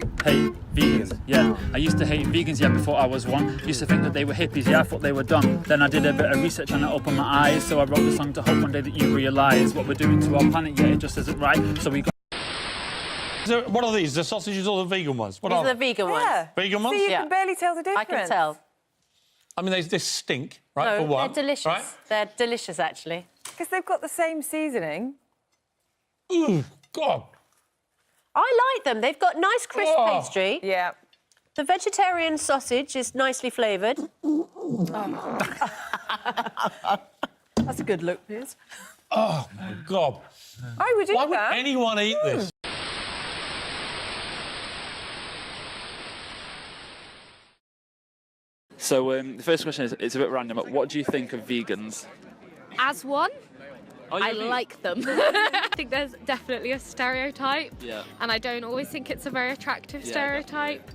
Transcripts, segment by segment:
to hate vegans, yeah. I used to hate vegans, yeah, before I was one. Used to think that they were hippies, yeah, I thought they were dumb. Then I did a bit of research and it opened my eyes. So I wrote the song to hope one day that you realise what we're doing to our planet, yeah, it just isn't right. So we got... So what are these? The sausages or the vegan ones? What These are are the vegan ones. Yeah. Vegan ones? So you Yeah. can barely tell the difference. I can tell. I mean, they stink, right, No, for one. they're delicious. Right? They're delicious, actually. Because they've got the same seasoning. Ooh, God. I like them. They've got nice crisp pastry. Yeah. The vegetarian sausage is nicely flavoured. That's a good look, Piers. Oh, my God. I would eat Why would that. anyone eat this? So the first question is, it's a bit random, but what do you think of vegans? As one, Oh, I you do? like them. I think there's definitely a stereotype, Yeah. and I don't always think it's a very attractive stereotype.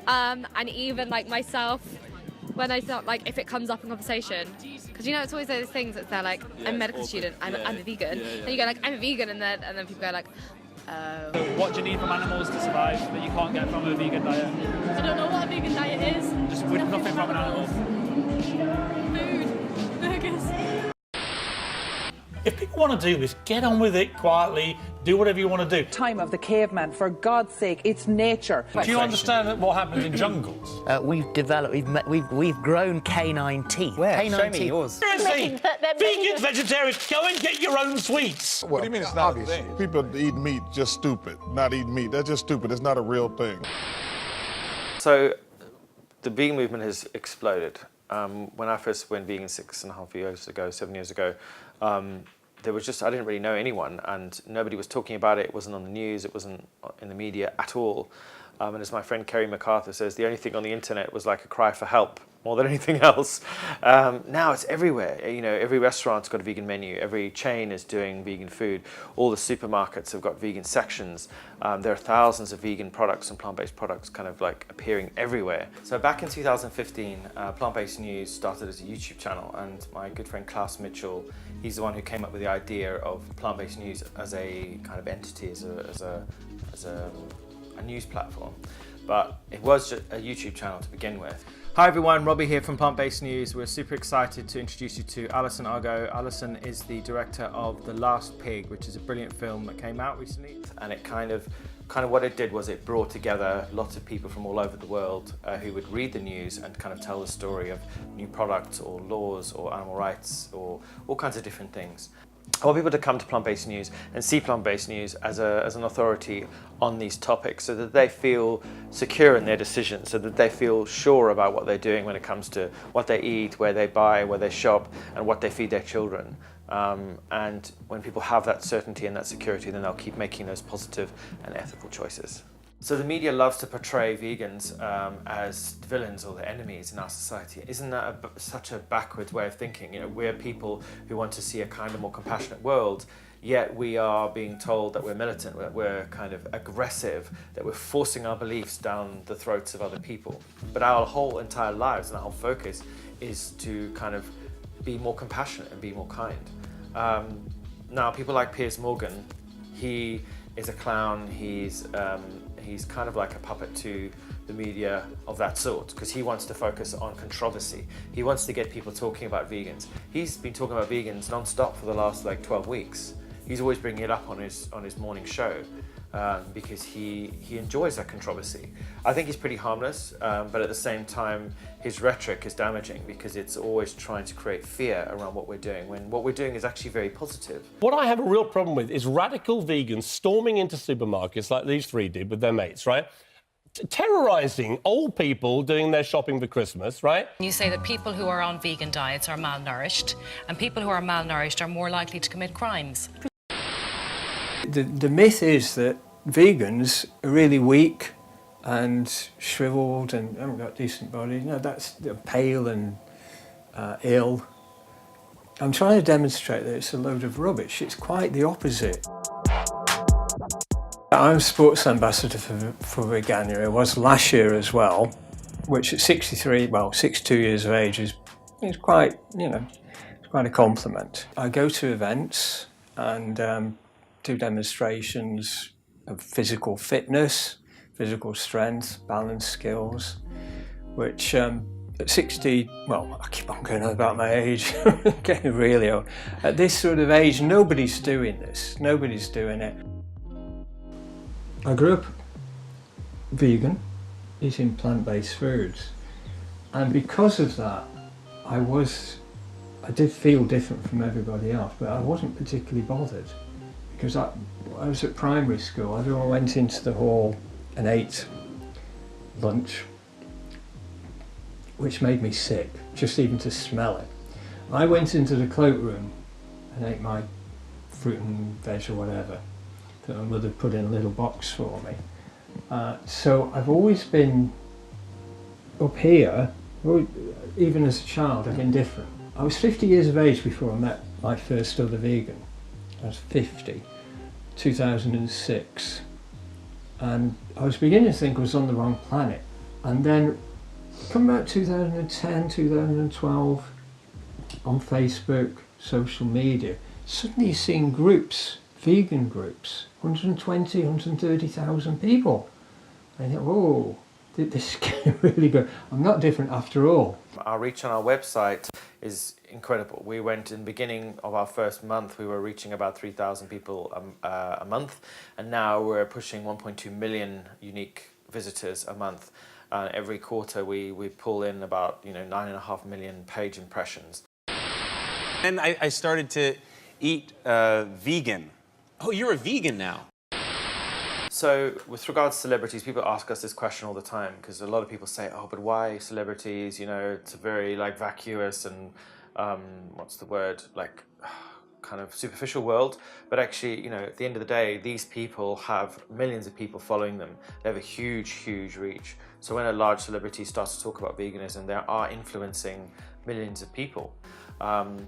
And even like myself, when I thought like if it comes up in conversation, because you know it's always those things that they're like, I'm a medical student, I'm a vegan, and you go like I'm a vegan, and then people go like, oh. What do you need from animals to survive that you can't get from a vegan diet? I don't know what a vegan diet is. Just with nothing from an animal. Food, burgers. If people want to do this, get on with it quietly, do whatever you want to do. Time of the caveman, for God's sake, it's nature. Do you understand what happens in jungles? We've developed, we've grown canine teeth. Where? Canine Show me teeth. yours. Seriously, vegans, vegetarians, go and get your own sweets. What do you mean it's not a thing? People eat meat just stupid. Not eat meat, that's just stupid. It's not a real thing. So the vegan movement has exploded. When I first went vegan 6.5 years ago, 7 years ago, there was just, I didn't really know anyone, and nobody was talking about it. It wasn't on the news, it wasn't in the media at all. And as my friend Kerry MacArthur says, the only thing on the internet was like a cry for help more than anything else. Now it's everywhere. You know, every restaurant's got a vegan menu. Every chain is doing vegan food. All the supermarkets have got vegan sections. There are thousands of vegan products and plant-based products kind of like appearing everywhere. So back in 2015, Plant-Based News started as a YouTube channel, and my good friend Klaus Mitchell, he's the one who came up with the idea of Plant-Based News as a kind of entity, as a news platform. But it was just a YouTube channel to begin with. Hi everyone, Robbie here from Plant-Based News. We're super excited to introduce you to Alison Argo. Alison is the director of The Last Pig, which is a brilliant film that came out recently. And it kind of what it did was it brought together lots of people from all over the world who would read the news and kind of tell the story of new products or laws or animal rights or all kinds of different things. I want people to come to Plant-Based News and see Plant-Based News as an authority on these topics, so that they feel secure in their decisions, so that they feel sure about what they're doing when it comes to what they eat, where they buy, where they shop, and what they feed their children. And when people have that certainty and that security, then they'll keep making those positive and ethical choices. So the media loves to portray vegans as villains or the enemies in our society. Isn't that such a backwards way of thinking? You know, we're people who want to see a kinder, more compassionate world, yet we are being told that we're militant, that we're kind of aggressive, that we're forcing our beliefs down the throats of other people. But our whole entire lives and our whole focus is to kind of be more compassionate and be more kind. Now, people like Piers Morgan, he is a clown, he's kind of like a puppet to the media of that sort, because he wants to focus on controversy. He wants to get people talking about vegans. He's been talking about vegans non-stop for the last like 12 weeks. He's always bringing it up on his morning show because he enjoys that controversy. I think he's pretty harmless, but at the same time, his rhetoric is damaging because it's always trying to create fear around what we're doing, when what we're doing is actually very positive. What I have a real problem with is radical vegans storming into supermarkets like these three did with their mates, right? Terrorising old people doing their shopping for Christmas, right? You say that people who are on vegan diets are malnourished, and people who are malnourished are more likely to commit crimes. The myth is that vegans are really weak and shriveled and haven't got decent bodies. No, they're pale and ill. I'm trying to demonstrate that it's a load of rubbish. It's quite the opposite. I'm sports ambassador for Veganuary. I was last year as well, which at 62 years of age is quite, it's quite a compliment. I go to events and do demonstrations of physical fitness, physical strength, balance skills, which at 60, well, I keep on going on about my age, getting really old. At this sort of age, nobody's doing this, nobody's doing it. I grew up vegan, eating plant-based foods, and because of that, I did feel different from everybody else, but I wasn't particularly bothered, because I was at primary school. Everyone went into the hall and ate lunch, which made me sick, just even to smell it. I went into the cloakroom and ate my fruit and veg or whatever that my mother put in a little box for me. So I've always been up here, even as a child, I've been different. I was 50 years of age before I met my first other vegan. I was 50, 2006. And I was beginning to think I was on the wrong planet. And then, come about 2010, 2012, on Facebook, social media, suddenly you're seeing groups, vegan groups, 120, 130,000 people. And I think, whoa, this is getting really good. I'm not different after all. Our reach on our website is incredible. We went in the beginning of our first month, we were reaching about 3,000 people a month, and now we're pushing 1.2 million unique visitors a month. Every quarter we pull in about 9.5 million page impressions. And I started to eat vegan. Oh, you're a vegan now. So with regards to celebrities, people ask us this question all the time, because a lot of people say, oh, but why celebrities? It's a very vacuous and what's the word, kind of superficial world. But actually, at the end of the day, these people have millions of people following them. They have a huge, huge reach. So when a large celebrity starts to talk about veganism, they are influencing millions of people.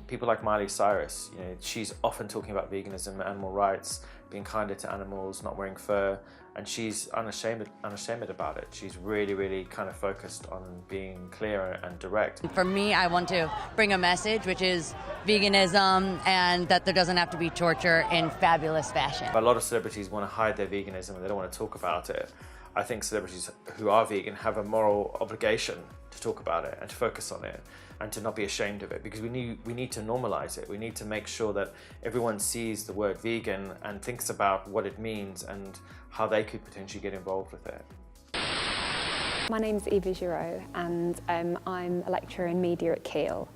People like Miley Cyrus, she's often talking about veganism, animal rights, being kinder to animals, not wearing fur, and she's unashamed about it. She's really, really kind of focused on being clear and direct. For me, I want to bring a message, which is veganism, and that there doesn't have to be torture in fabulous fashion. A lot of celebrities want to hide their veganism and they don't want to talk about it. I think celebrities who are vegan have a moral obligation to talk about it and to focus on it and to not be ashamed of it, because we need to normalize it. We need to make sure that everyone sees the word vegan and thinks about what it means and how they could potentially get involved with it. My name's Eva Giraud, and I'm a lecturer in media at Keele.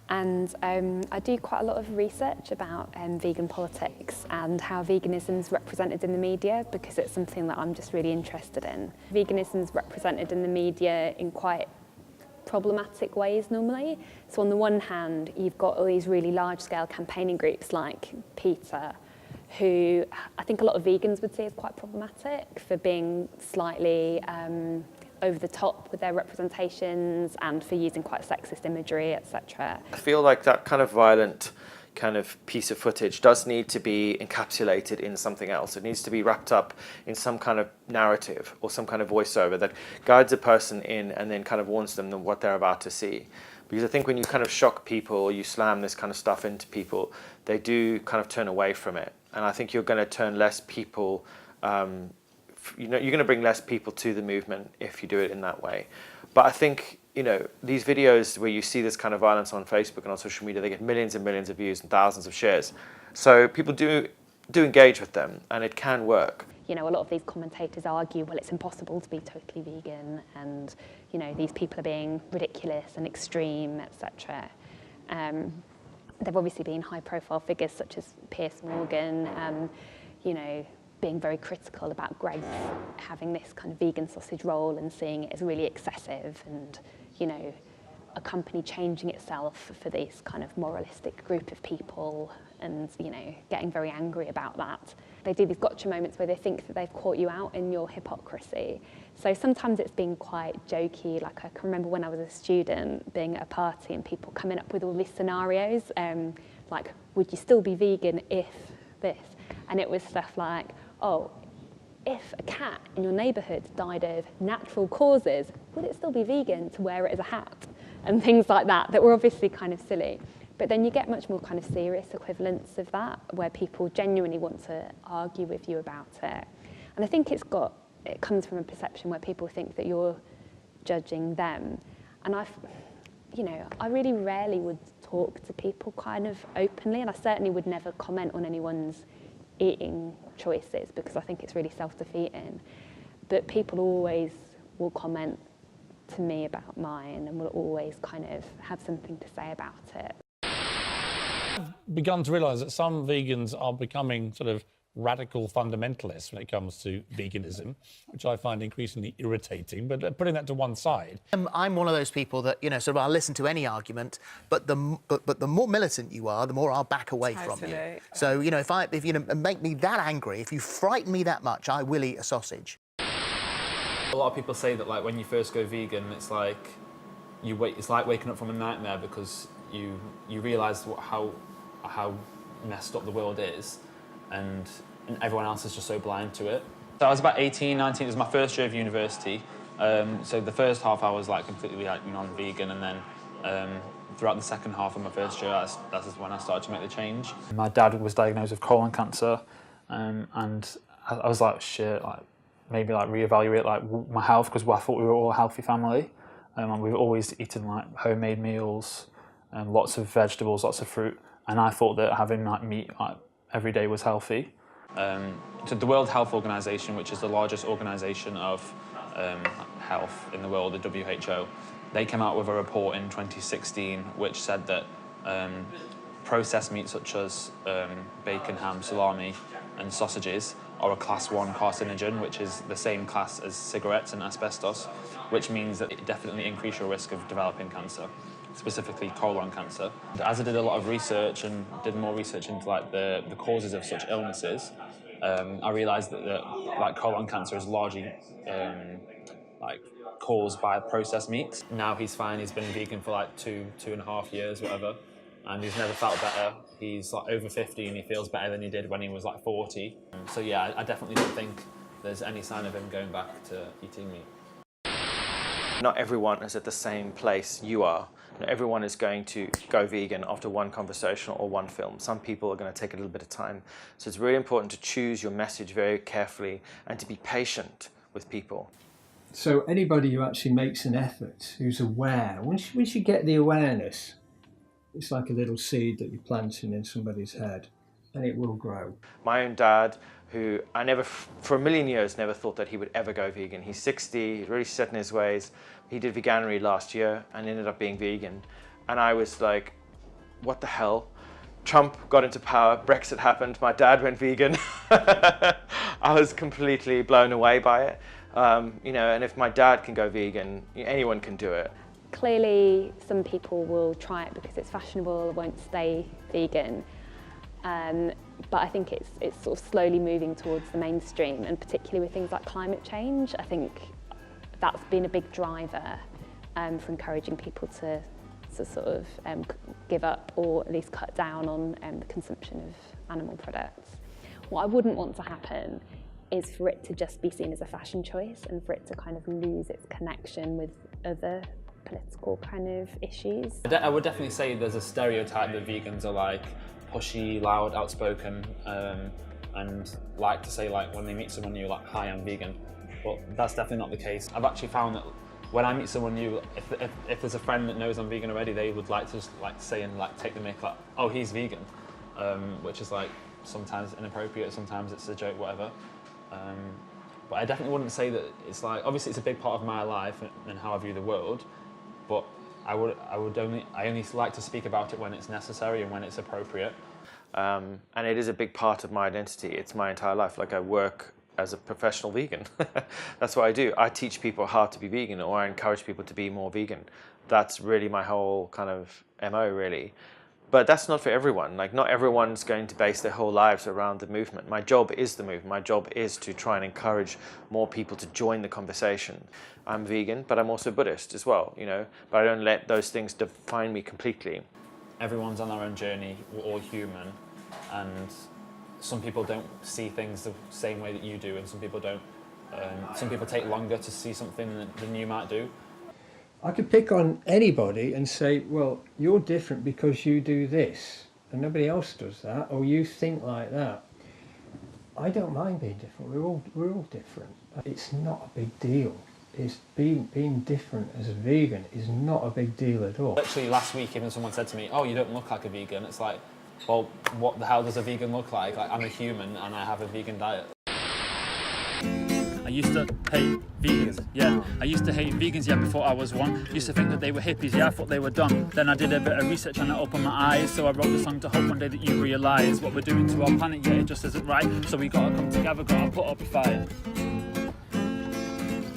And I do quite a lot of research about vegan politics and how veganism is represented in the media, because it's something that I'm just really interested in. Veganism is represented in the media in quite problematic ways normally. So on the one hand, you've got all these really large-scale campaigning groups like PETA, who I think a lot of vegans would see as quite problematic for being slightly over the top with their representations and for using quite sexist imagery, etc. I feel like that kind of violent kind of piece of footage does need to be encapsulated in something else. It needs to be wrapped up in some kind of narrative or some kind of voiceover that guides a person in and then kind of warns them of what they're about to see. Because I think when you kind of shock people, or you slam this kind of stuff into people, they do kind of turn away from it. And I think you're going to turn less people, you're going to bring less people to the movement if you do it in that way. But I think, these videos where you see this kind of violence on Facebook and on social media, they get millions and millions of views and thousands of shares. So people do engage with them, and it can work. A lot of these commentators argue, well, it's impossible to be totally vegan, and these people are being ridiculous and extreme, etc. There've obviously been high-profile figures such as Piers Morgan, being very critical about Greggs having this kind of vegan sausage roll and seeing it as really excessive, and a company changing itself for this kind of moralistic group of people, and getting very angry about that. They do these gotcha moments where they think that they've caught you out in your hypocrisy. So sometimes it's been quite jokey. Like I can remember when I was a student being at a party and people coming up with all these scenarios, like, would you still be vegan if this? And it was stuff like, oh, if a cat in your neighbourhood died of natural causes, would it still be vegan to wear it as a hat? And things like that were obviously kind of silly. But then you get much more kind of serious equivalents of that, where people genuinely want to argue with you about it. And I think it's got it comes from a perception where people think that you're judging them. And I really rarely would talk to people kind of openly, and I certainly would never comment on anyone's eating choices because I think it's really self-defeating. But people always will comment to me about mine and will always kind of have something to say about it. I've begun to realise that some vegans are becoming sort of radical fundamentalists when it comes to veganism, which I find increasingly irritating. But putting that to one side, I'm one of those people that, you know, sort of I'll listen to any argument, but the more militant you are, the more I'll back away from you. So, you know, if you make me that angry, if you frighten me that much, I will eat a sausage. A lot of people say that, like, when you first go vegan, it's like it's like waking up from a nightmare because you realise how messed up the world is, and everyone else is just so blind to it. So I was about 18, 19. It was my first year of university. So the first half I was like completely like non-vegan, and then throughout the second half of my first year, that's when I started to make the change. My dad was diagnosed with colon cancer, and I was like, shit, like maybe like reevaluate like my health, because I thought we were all a healthy family. And we've always eaten like homemade meals, lots of vegetables, lots of fruit, and I thought that having like meat like every day was healthy. So the World Health Organization, which is the largest organization of health in the world, the WHO, they came out with a report in 2016 which said that processed meats such as bacon, ham, salami and sausages are a class 1 carcinogen, which is the same class as cigarettes and asbestos, which means that it definitely increases your risk of developing cancer, specifically colon cancer. As I did a lot of research and did more research into like the causes of such illnesses, I realised that like colon cancer is largely like caused by processed meats. Now he's fine. He's been vegan for like 2.5 years, whatever, and he's never felt better. He's like over 50 and he feels better than he did when he was like 40. So yeah, I definitely don't think there's any sign of him going back to eating meat. Not everyone is at the same place you are. Not everyone is going to go vegan after one conversation or one film. Some people are going to take a little bit of time. So it's really important to choose your message very carefully and to be patient with people. So anybody who actually makes an effort, who's aware, once you get the awareness, it's like a little seed that you're planting in somebody's head, and it will grow. My own dad, who I never, for a million years, never thought that he would ever go vegan. He's 60, he's really set in his ways. He did veganuary last year and ended up being vegan. And I was like, what the hell? Trump got into power, Brexit happened, my dad went vegan. I was completely blown away by it. You know, and if my dad can go vegan, anyone can do it. Clearly, some people will try it because it's fashionable, won't stay vegan. But I think it's sort of slowly moving towards the mainstream, and particularly with things like climate change, I think that's been a big driver for encouraging people to sort of give up or at least cut down on the consumption of animal products. What I wouldn't want to happen is for it to just be seen as a fashion choice and for it to kind of lose its connection with other political kind of issues. I would definitely say there's a stereotype that vegans are like pushy, loud, outspoken, and like to say like when they meet someone new, like, hi, I'm vegan. But that's definitely not the case. I've actually found that when I meet someone new, if there's a friend that knows I'm vegan already, they would like to just like say and like take the mick like, oh, he's vegan, which is like sometimes inappropriate, sometimes it's a joke, whatever. But I definitely wouldn't say that it's like, obviously it's a big part of my life and how I view the world, but I only like to speak about it when it's necessary and when it's appropriate. And it is a big part of my identity. It's my entire life. Like, I work as a professional vegan. That's what I do. I teach people how to be vegan, or I encourage people to be more vegan. That's really my whole kind of MO, really. But that's not for everyone. Like, not everyone's going to base their whole lives around the movement. My job is the movement. My job is to try and encourage more people to join the conversation. I'm vegan, but I'm also Buddhist as well, you know, but I don't let those things define me completely. Everyone's on their own journey, we're all human, and some people don't see things the same way that you do, and some people don't. Some people take longer to see something than you might do. I could pick on anybody and say, well, you're different because you do this and nobody else does that, or you think like that. I don't mind being different. We're all different. It's not a big deal. It's being different as a vegan is not a big deal at all. Literally last week, even someone said to me, "Oh, you don't look like a vegan." It's like, well, what the hell does a vegan look like? Like, I'm a human and I have a vegan diet. I used to hate vegans, yeah. I used to hate vegans, yeah, before I was one. Used to think that they were hippies, yeah, I thought they were dumb. Then I did a bit of research and it opened my eyes. So I wrote the song to hope one day that you realise what we're doing to our planet, yeah, it just isn't right. So we gotta come together, gotta put up a fight.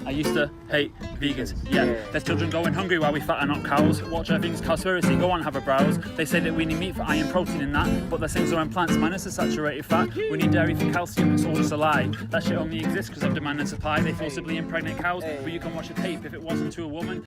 I used to hate vegans, yeah. There's children going hungry while we fatten up cows. Watch everything's conspiracy, go on, have a browse. They say that we need meat for iron, protein and that, but the things are in plants, minus the saturated fat. We need dairy for calcium, it's all just a lie. That shit only exists because of demand and supply. They forcibly impregnate cows, but you can watch a tape if it wasn't to a woman.